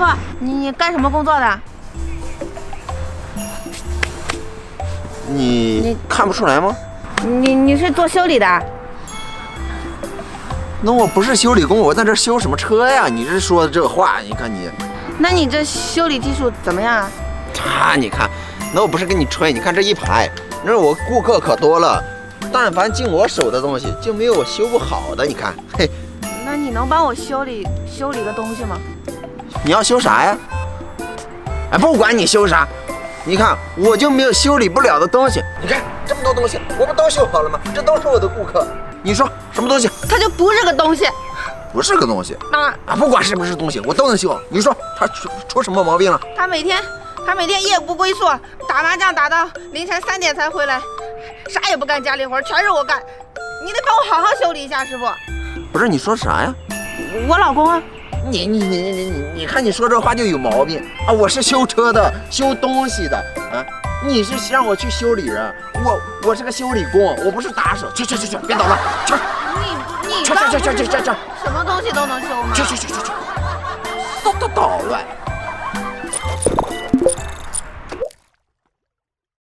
傅，你干什么工作的？你看不出来吗？你是做修理的？那我不是修理工，我在这修什么车呀？你这说的这话，你看你，那你这修理技术怎么样啊？你看，那我不是跟你吹，你看这一排，那我顾客可多了，但凡进我手的东西就没有我修不好的。你看，嘿，那你能帮我修理个东西吗？你要修啥呀？哎，不管你修啥，你看我就没有修理不了的东西。你看这么多东西，我不都修好了吗？这都是我的顾客。你说什么东西？它就不是个东西。不是个东西。那不管是不是东西，我都能修。你说他出什么毛病了？他每天夜不归宿，打麻将打到凌晨3点才回来，啥也不干家里活，全是我干。你得帮我好好修理一下，师傅。不是你说啥呀？我老公啊。你看你说这话就有毛病啊！我是修车的，修东西的啊！你是让我去修理人，我是个修理工，我不是打手。去，别捣乱，去！你去！什么东西都能修吗？去！捣乱！